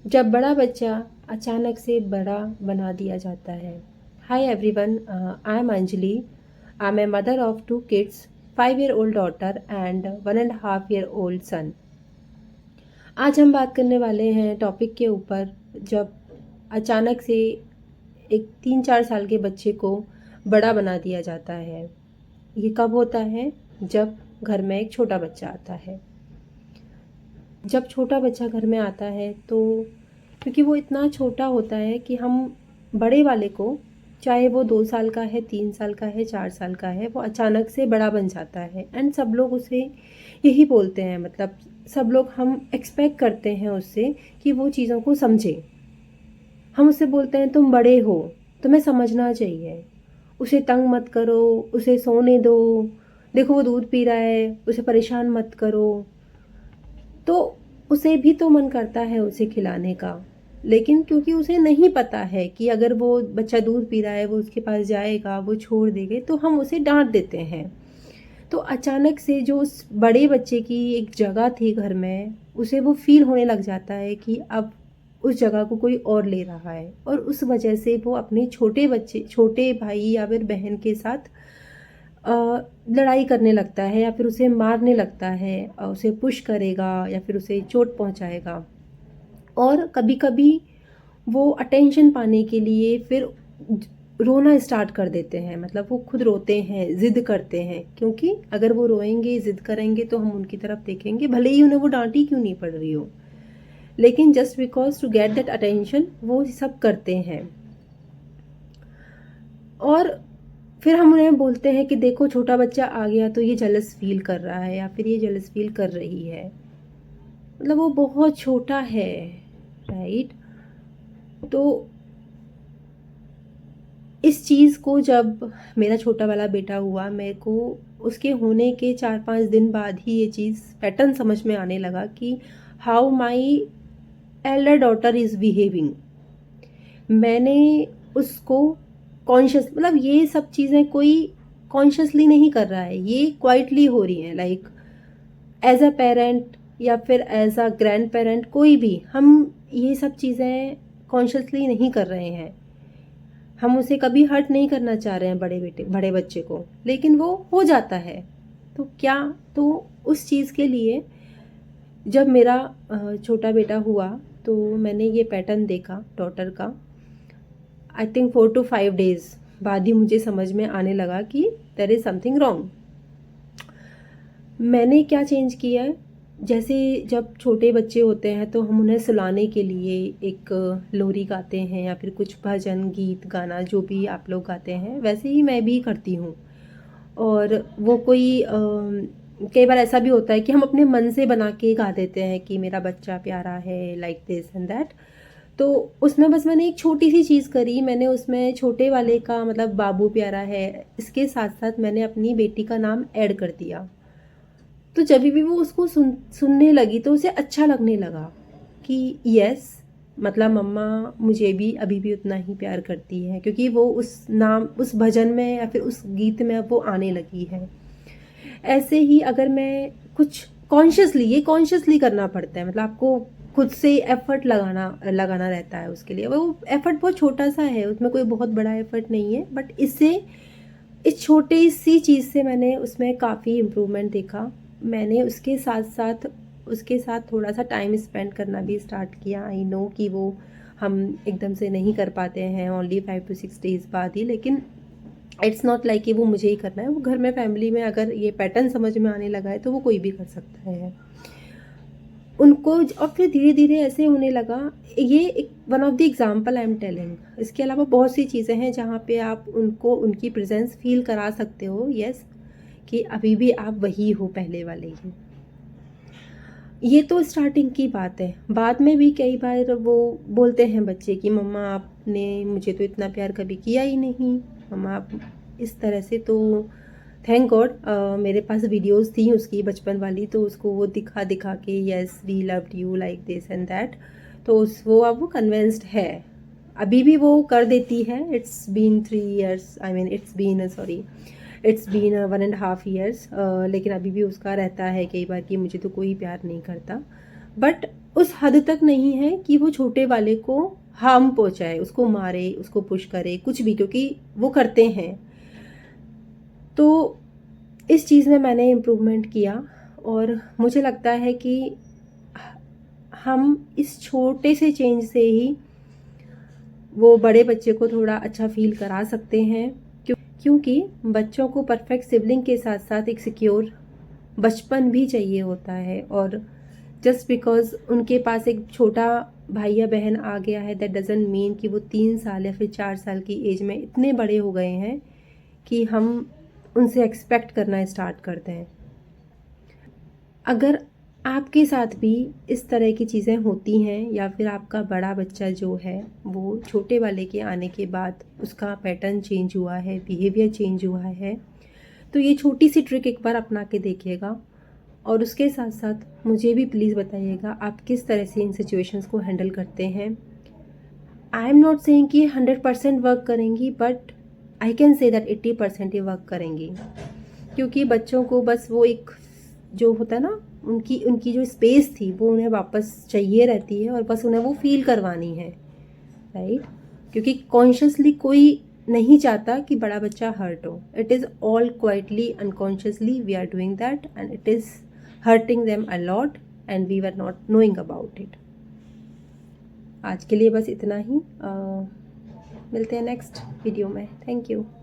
जब बड़ा बच्चा अचानक से बड़ा बना दिया जाता है। Hi everyone, I am Anjali. I am a mother of two kids, 5 year old daughter and 1.5 year old son. आज हम बात करने वाले हैं टॉपिक के ऊपर, जब अचानक से एक 3-4 साल के बच्चे को बड़ा बना दिया जाता है। ये कब होता है? जब घर में एक छोटा बच्चा आता है। जब छोटा बच्चा घर में आता है तो क्योंकि वो इतना छोटा होता है कि हम बड़े वाले को, चाहे वो 2 साल का है, 3 साल का है, 4 साल का है, वो अचानक से बड़ा बन जाता है एंड सब लोग उसे यही बोलते हैं, मतलब सब लोग हम एक्सपेक्ट करते हैं उससे कि वो चीज़ों को समझे। हम उससे बोलते हैं तुम बड़े हो, तुम्हें समझना चाहिए, उसे तंग मत करो, उसे सोने दो, देखो वो दूध पी रहा है, उसे परेशान मत करो। तो उसे भी तो मन करता है उसे खिलाने का, लेकिन क्योंकि उसे नहीं पता है कि अगर वो बच्चा दूध पी रहा है, वो उसके पास जाएगा, वो छोड़ देंगे, तो हम उसे डांट देते हैं। तो अचानक से जो उस बड़े बच्चे की एक जगह थी घर में, उसे वो फील होने लग जाता है कि अब उस जगह को कोई और ले रहा है, और उस वजह से वो अपने छोटे बच्चे, छोटे भाई या फिर बहन के साथ अ, लड़ाई करने लगता है, या फिर उसे मारने लगता है, उसे पुश करेगा या फिर उसे चोट पहुंचाएगा। और कभी-कभी वो अटेंशन पाने के लिए फिर रोना स्टार्ट कर देते हैं, मतलब वो खुद रोते हैं, ज़िद करते हैं, क्योंकि अगर वो रोएंगे, ज़िद करेंगे तो हम उनकी तरफ देखेंगे, भले ही उन्हें वो डांटी क्यों नहीं पड़ रही हो, लेकिन just because to get that attention वो सब करते हैं। और फिर हम उन्हें बोलते हैं कि देखो छोटा बच्चा आ गया तो ये जेलस फील कर रहा है या फिर ये जेलस फील कर रही है, मतलब वो बहुत छोटा है, राइट? तो इस चीज़ को जब मेरा छोटा वाला बेटा हुआ, मेरे को उसके होने के 4-5 दिन बाद ही ये चीज़ पैटर्न समझ में आने लगा कि how my elder daughter is behaving. मैंने उसको कॉन्शियस, मतलब ये सब चीज़ें कोई कॉन्शियसली नहीं कर रहा है, ये क्वाइटली हो रही हैं, लाइक एज अ पेरेंट या फिर एज अ ग्रैंड पेरेंट, कोई भी हम ये सब चीज़ें कॉन्शियसली नहीं कर रहे हैं। हम उसे कभी हर्ट नहीं करना चाह रहे हैं, बड़े बच्चे को, लेकिन वो हो जाता है। तो क्या, तो उस चीज़ के लिए जब मेरा छोटा बेटा हुआ तो मैंने ये पैटर्न देखा डॉटर का। आई थिंक 4 to 5 डेज बाद ही मुझे समझ में आने लगा कि देयर इज़ समथिंग रॉन्ग। मैंने क्या चेंज किया है, जैसे जब छोटे बच्चे होते हैं तो हम उन्हें सुलाने के लिए एक लोरी गाते हैं या फिर कुछ भजन गीत गाना जो भी आप लोग गाते हैं, वैसे ही मैं भी करती हूँ। और वो कोई कई बार ऐसा भी होता है कि हम अपने मन से बना के गा देते हैं कि मेरा बच्चा प्यारा है, लाइक दिस एंड दैट। तो उसमें बस मैंने एक छोटी सी चीज़ करी, मैंने उसमें छोटे वाले का मतलब बाबू प्यारा है, इसके साथ साथ मैंने अपनी बेटी का नाम ऐड कर दिया। तो जब भी वो उसको सुनने लगी तो उसे अच्छा लगने लगा कि यस, मतलब मम्मा मुझे भी अभी भी उतना ही प्यार करती है, क्योंकि वो उस नाम, उस भजन में या फिर उस गीत में अब वो आने लगी है। ऐसे ही अगर मैं कुछ कॉन्शियसली, ये कॉन्शियसली करना पड़ता है, मतलब आपको खुद से एफर्ट लगाना लगाना रहता है उसके लिए। वो एफर्ट बहुत छोटा सा है, उसमें कोई बहुत बड़ा एफर्ट नहीं है, बट इससे, इस छोटी सी चीज़ से मैंने उसमें काफ़ी इम्प्रूवमेंट देखा। मैंने उसके साथ थोड़ा सा टाइम स्पेंड करना भी स्टार्ट किया। आई नो कि वो हम एकदम से नहीं कर पाते हैं, ओनली 5 to 6 डेज़ बाद ही, लेकिन इट्स नॉट लाइक कि वो मुझे ही करना है, वो घर में फैमिली में अगर ये पैटर्न समझ में आने लगा है तो वो कोई भी कर सकता है उनको। और फिर धीरे धीरे ऐसे होने लगा। ये एक one of the example I am telling. इसके अलावा बहुत सी चीज़ें हैं जहाँ पे आप उनको उनकी प्रेजेंस फील करा सकते हो, यस, कि अभी भी आप वही हो, पहले वाले ही। ये तो स्टार्टिंग की बात है। बाद में भी कई बार वो बोलते हैं बच्चे कि मम्मा आपने मुझे तो इतना प्यार कभी किया ही नहीं, मम्मा आप इस तरह से। तो थैंक गॉड मेरे पास वीडियोस थी उसकी बचपन वाली, तो उसको वो दिखा दिखा के yes we loved you like this and that, तो उस वो अब वो कन्विंस्ड है। अभी भी वो कर देती है। It's been 3 years, I mean it's been 1.5 years, लेकिन अभी भी उसका रहता है कई बार कि मुझे तो कोई प्यार नहीं करता। बट उस हद तक नहीं है कि वो छोटे वाले को हार्म पहुंचाए, उसको मारे, उसको पुश करे, कुछ भी, क्योंकि वो करते हैं। तो इस चीज़ में मैंने इम्प्रूवमेंट किया और मुझे लगता है कि हम इस छोटे से चेंज से ही वो बड़े बच्चे को थोड़ा अच्छा फील करा सकते हैं, क्योंकि बच्चों को परफेक्ट सिबलिंग के साथ साथ एक सिक्योर बचपन भी चाहिए होता है। और जस्ट बिकॉज उनके पास एक छोटा भाई या बहन आ गया है, दैट डजंट मीन कि वो 3 साल या फिर 4 साल की एज में इतने बड़े हो गए हैं कि हम उनसे एक्सपेक्ट करना स्टार्ट करते हैं। अगर आपके साथ भी इस तरह की चीज़ें होती हैं या फिर आपका बड़ा बच्चा जो है वो छोटे वाले के आने के बाद उसका पैटर्न चेंज हुआ है, बिहेवियर चेंज हुआ है, तो ये छोटी सी ट्रिक एक बार अपना के देखिएगा। और उसके साथ साथ मुझे भी प्लीज़ बताइएगा आप किस तरह से इन सिचुएशंस को हैंडल करते हैं। आई एम नॉट सेइंग कि 100% वर्क करेंगी, but I can say that 80% ये वर्क करेंगी, क्योंकि बच्चों को बस वो एक जो होता है ना, उनकी उनकी जो स्पेस थी वो उन्हें वापस चाहिए रहती है और बस उन्हें वो फील करवानी है, राइट? क्योंकि कॉन्शियसली कोई नहीं चाहता कि बड़ा बच्चा हर्ट हो। It is all quietly unconsciously we are doing that and it is hurting them a lot and we were not knowing about it. आज के लिए बस इतना ही। मिलते हैं नेक्स्ट वीडियो में। Thank you.